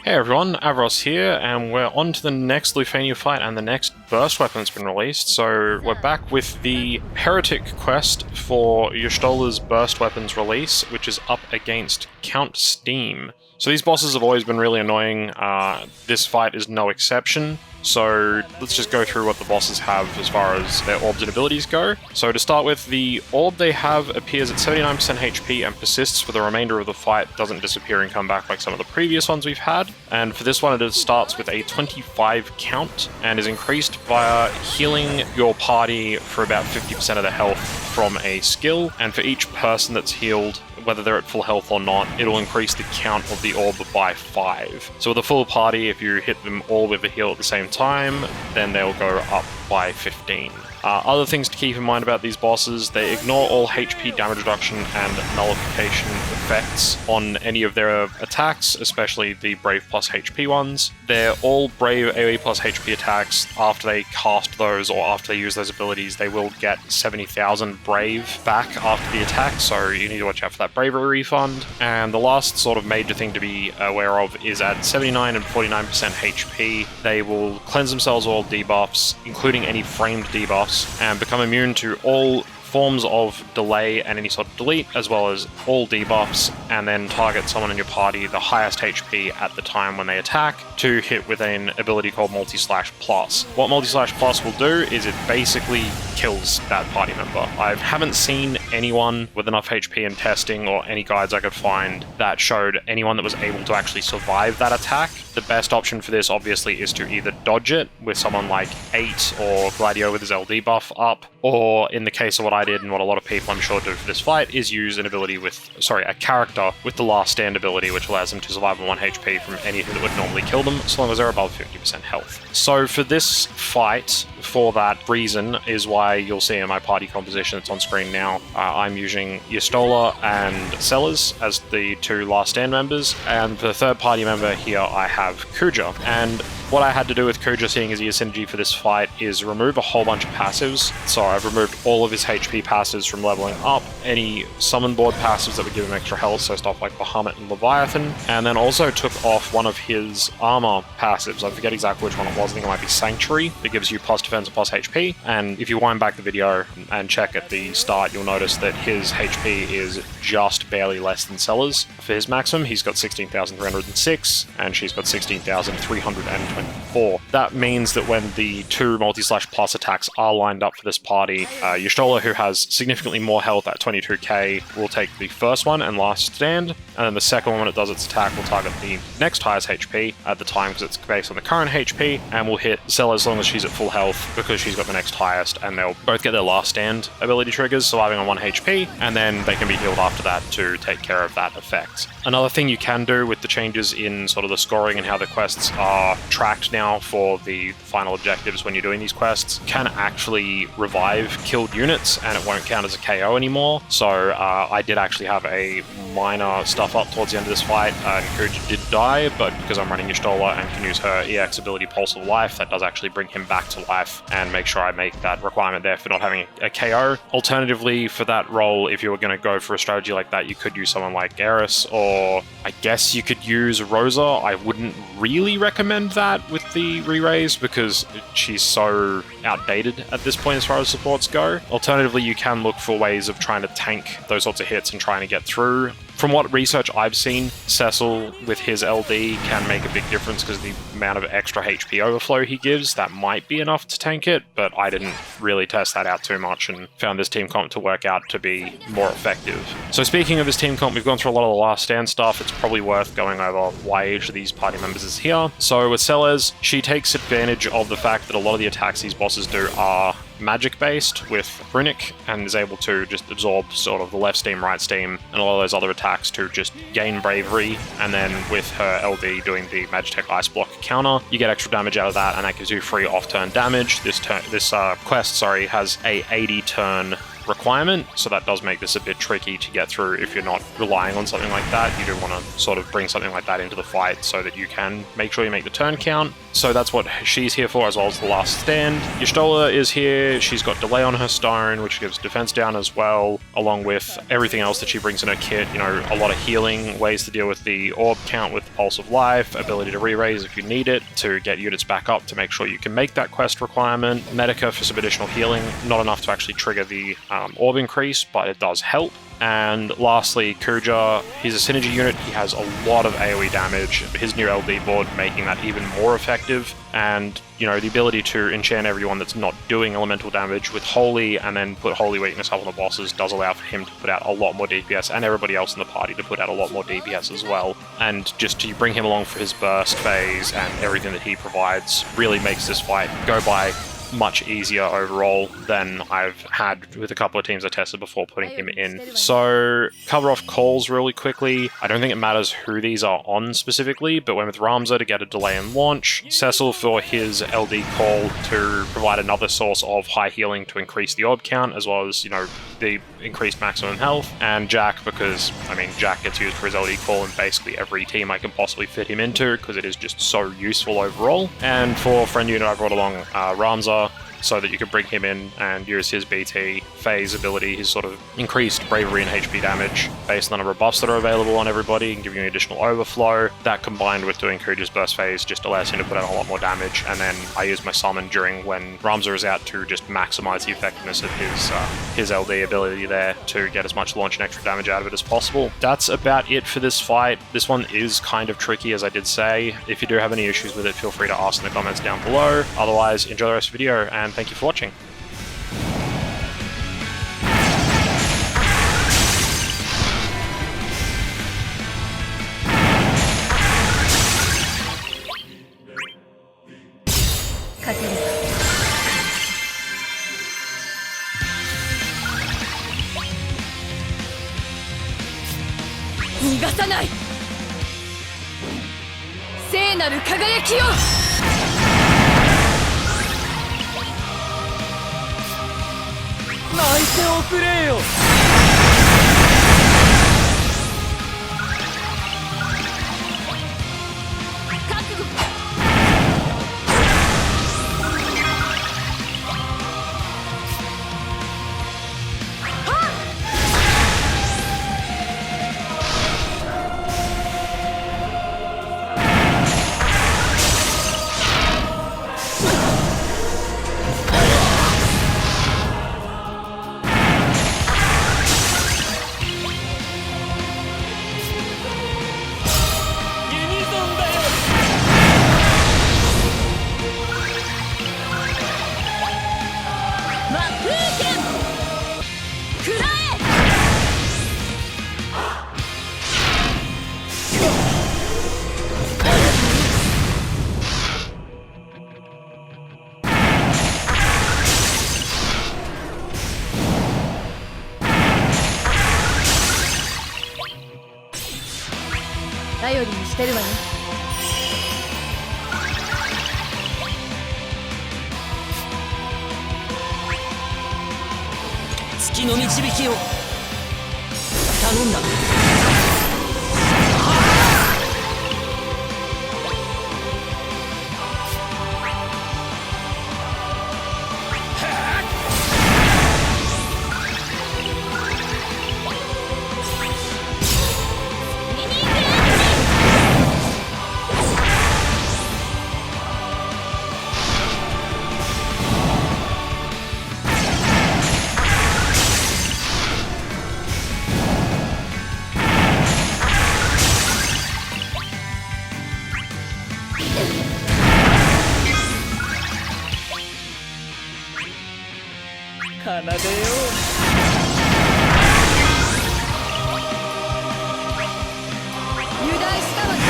Hey everyone, Avros here, and we're on to the next Lufenia fight, and the next burst weapon's been released. So we're back with the Heretic quest for Y'shtola's burst weapons release, which is up against Count Steam. So these bosses have always been really annoying. This fight is no exception. So let's just go through what the bosses have as far as their orbs and abilities go. So to start with, the orb they have appears at 79% HP and persists for the remainder of the fight, doesn't disappear and come back like some of the previous ones we've had. And for this one, it starts with a 25 count and is increased via healing your party for about 50% of the health from a skill. And for each person that's healed, whether they're at full health or not, it'll increase the count of the orb by 5. So with a full party, if you hit them all with a heal at the same time, then they'll go up by 15. Other things to keep in mind about these bosses, they ignore all HP damage reduction and nullification effects on any of their attacks, especially the Brave plus HP ones. They're all Brave AoE plus HP attacks. After they cast those or after they use those abilities, they will get 70,000 Brave back after the attack, so you need to watch out for that bravery refund. And the last sort of major thing to be aware of is at 79 and 49% HP, they will cleanse themselves of all debuffs, including any framed debuffs, and become immune to all forms of delay and any sort of delete, as well as all debuffs, and then target someone in your party the highest HP at the time when they attack to hit with an ability called Multi-Slash Plus. What Multi-Slash Plus will do is it basically kills that party member. I haven't seen anyone with enough HP in testing or any guides I could find that showed anyone that was able to actually survive that attack. The best option for this obviously is to either dodge it with someone like 8 or Gladio with his LD buff up, or in the case of what I did and what a lot of people I'm sure do for this fight is use an ability with, a character with the Last Stand ability, which allows them to survive on 1 HP from anything that would normally kill them, as long as they're above 50% health. So for this fight, for that reason, is why you'll see in my party composition that's on screen now, I'm using Y'shtola and Celes as the 2 Last Stand members, and for the third party member here I have Kuja. And what I had to do with Kuja, seeing as he has synergy for this fight, is remove a whole bunch of passives. So I've removed all of his HP passives from leveling up, any summon board passives that would give him extra health, so stuff like Bahamut and Leviathan, and then also took off one of his armor passives. I forget exactly which one it was, I think it might be Sanctuary, that gives you plus defense and plus HP. And if you wind back the video and check at the start, you'll notice that his HP is just barely less than Celes. For his maximum, he's got 16,306, and she's got 16,324. That means that when the 2 Multi-Slash Plus attacks are lined up for this party, Y'shtola, who has significantly more health at 22k, will take the first one and Last Stand, and then the second one, when it does its attack, will target the next highest HP at the time because it's based on the current HP, and will hit Celes as long as she's at full health because she's got the next highest, and they'll both get their Last Stand ability triggers, surviving on 1 HP, and then they can be healed after that to take care of that effect. Another thing you can do with the changes in sort of the scoring and how the quests are tracked now for the final objectives when you're doing these quests, can actually revive killed units and it won't count as a KO anymore. So I did actually have a minor stuff up towards the end of this fight, and Kuja did die, but because I'm running Y'shtola and can use her EX ability Pulse of Life, that does actually bring him back to life and make sure I make that requirement there for not having a KO. Alternatively, for that role, if you were going to go for a strategy like that, you could use someone like Garrus, or I guess you could use Rosa. I wouldn't really recommend that with the re-raise because she's so outdated at this point as far as supports go. Alternatively, you can look for ways of trying to tank those sorts of hits and trying to get through. From what research I've seen, Cecil with his LD can make a big difference because of the amount of extra HP overflow he gives. That might be enough to tank it, but I didn't really test that out too much and found this team comp to work out to be more effective. So speaking of this team comp, we've gone through a lot of the Last Stand stuff. It's probably worth going over why each of these party members is here. So with Celes, she takes advantage of the fact that a lot of the attacks these bosses do are magic based with Runic, and is able to just absorb sort of the left steam, right steam, and a lot of those other attacks to just gain bravery, and then with her LD doing the Magitech Ice Block counter, you get extra damage out of that, and that gives you free off-turn damage. This quest has a 80 turn requirement, so that does make this a bit tricky to get through if you're not relying on something like that. You do want to sort of bring something like that into the fight so that you can make sure you make the turn count. So that's what she's here for, as well as the last stand. Y'shtola is here. She's got delay on her stone, which gives defense down as well, along with everything else that she brings in her kit. You know, a lot of healing, ways to deal with the orb count with Pulse of Life, ability to re-raise if you need it, to get units back up to make sure you can make that quest requirement. Medica for some additional healing, not enough to actually trigger the orb increase, but it does help. And lastly, Kuja, he's a synergy unit. He has a lot of AoE damage. His new LD board making that even more effective. And, you know, the ability to enchant everyone that's not doing elemental damage with Holy and then put Holy Weakness up on the bosses does allow for him to put out a lot more DPS, and everybody else in the party to put out a lot more DPS as well. And just to bring him along for his burst phase and everything that he provides really makes this fight go by much easier overall than I've had with a couple of teams I tested before putting him in. So, cover off calls really quickly. I don't think it matters who these are on specifically, but went with Ramza to get a delay in launch, Cecil for his LD call to provide another source of high healing to increase the orb count, as well as, you know, the increased maximum health, and Jack because, I mean, Jack gets used for his LD call in basically every team I can possibly fit him into, because it is just so useful overall. And for friend unit, I brought along Ramza, so that you can bring him in and use his BT phase ability, his sort of increased bravery and HP damage based on the number of buffs that are available on everybody and give you an additional overflow. That combined with doing Kuja's burst phase just allows him to put out a lot more damage, and then I use my summon during when Ramza is out to just maximize the effectiveness of his LD ability there to get as much launch and extra damage out of it as possible. That's about it for this fight. This one is kind of tricky, as I did say. If you do have any issues with it, feel free to ask in the comments down below. Otherwise, enjoy the rest of the video, and thank you for watching.頼りにしてるわよ。月の導きを頼んだ。奏でよう。油断したわね。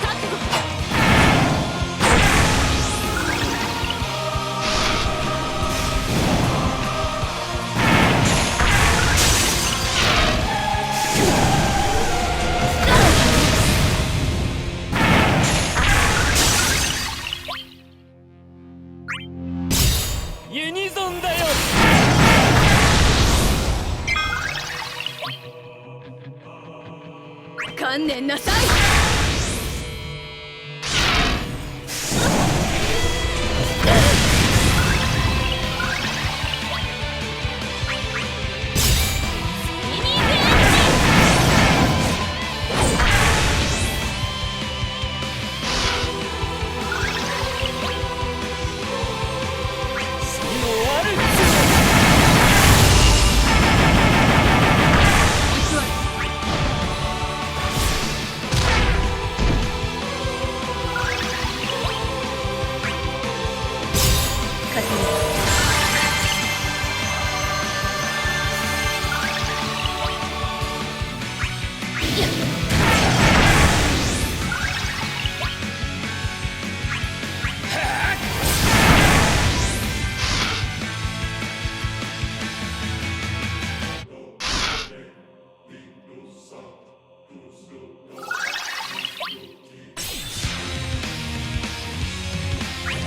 覚悟。観念なさい。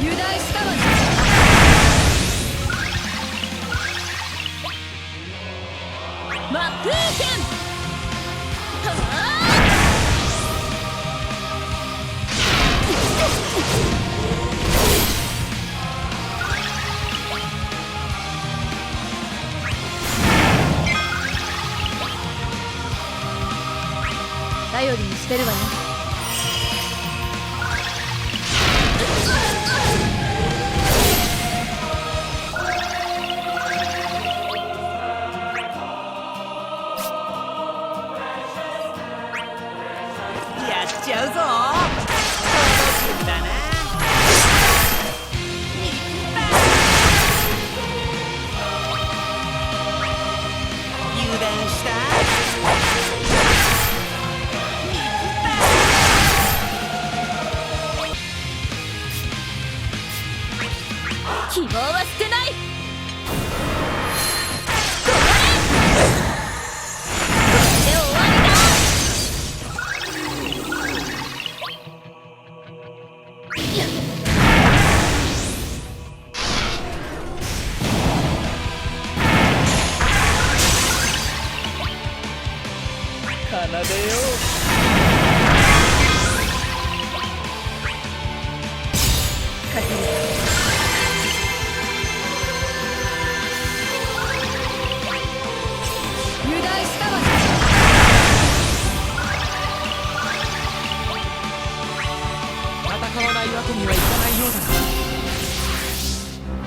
油断したわね。マップー剣。頼りにしてるわね。やっちゃうぞ。楽しみだな。油断した。希望は捨てない。奏でよう。油断したわね。戦わないわけにはいかないようだな。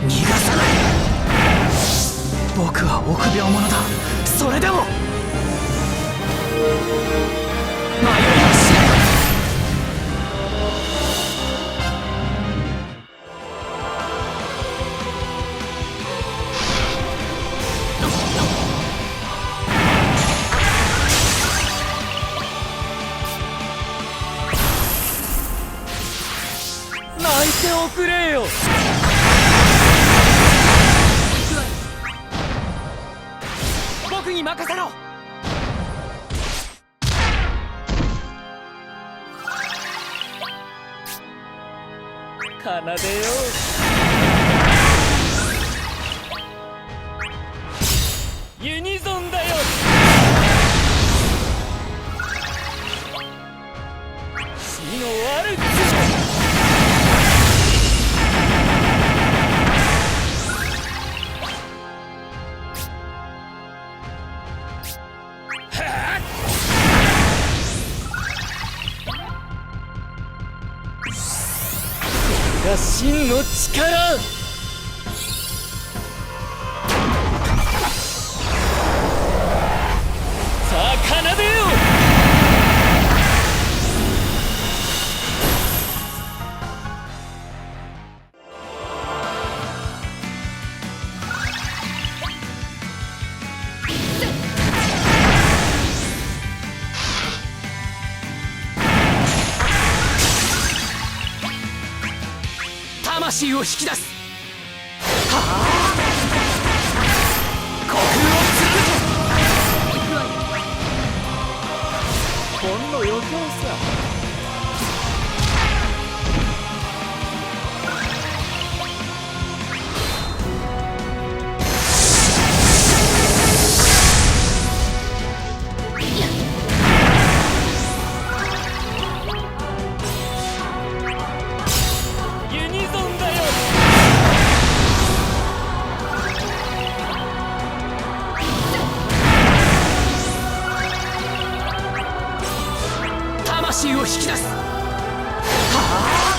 逃がさない。僕は臆病者だ。それでも迷いはしない。泣いておくれよ。僕に任せろ。奏でよう。ユニゾンだよ。死のワルツ。が真の力。さあ奏でよう。魂を引き出す。はあ、虚空を貫け。ほんの余興さ。魂を引き出す。はあ、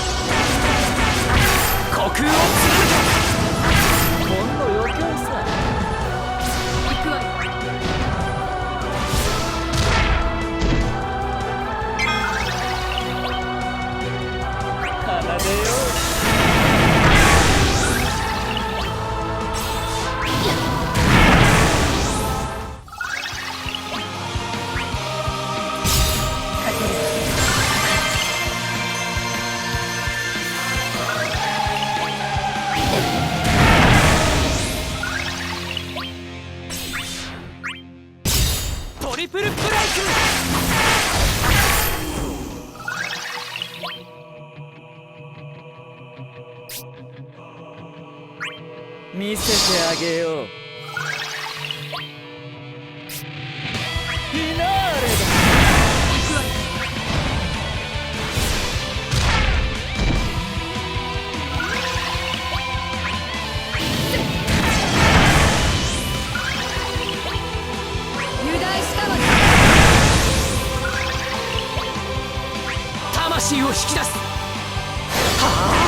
虚空を貫け。ほんの余興さ。行くわよ。奏でよう。トリプルブレイク。見せてあげよう。フィナーレだ。行くわよ。油断したわね。魂を引き出す。はあ、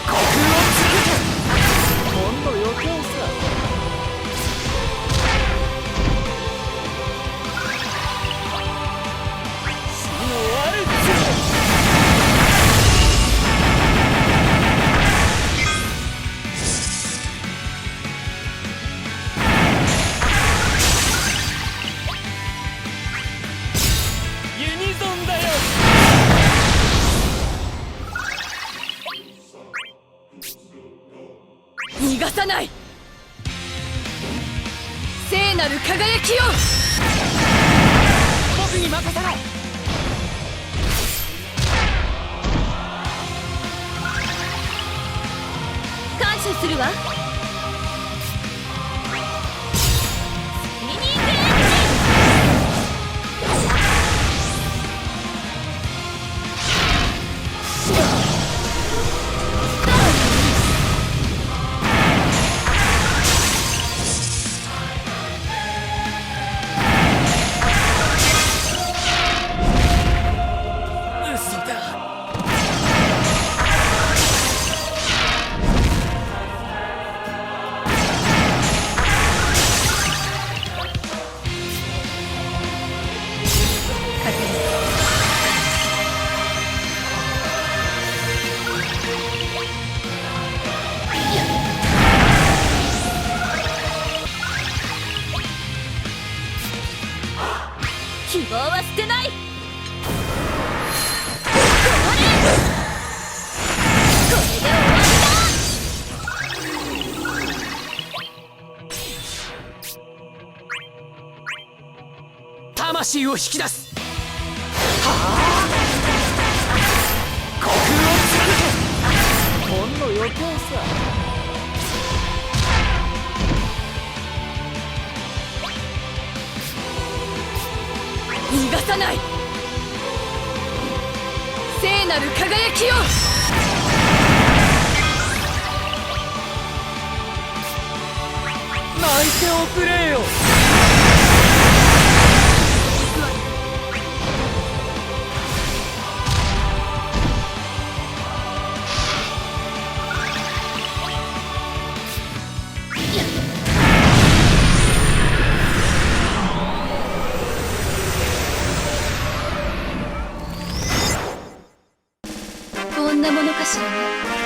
虚空を貫け。ほんの余興さ。死のワルツ。ユニゾンだよ。逃がさない。聖なる輝きよ。僕に任せろ。感謝するわ。ミニークエン嘘だ。希望は捨てない。魂を引き出す。はあ、虚空を貫け。ほんの余興さ。逃がさない。聖なる輝きよ。泣いておくれよ。こんなものかしらね。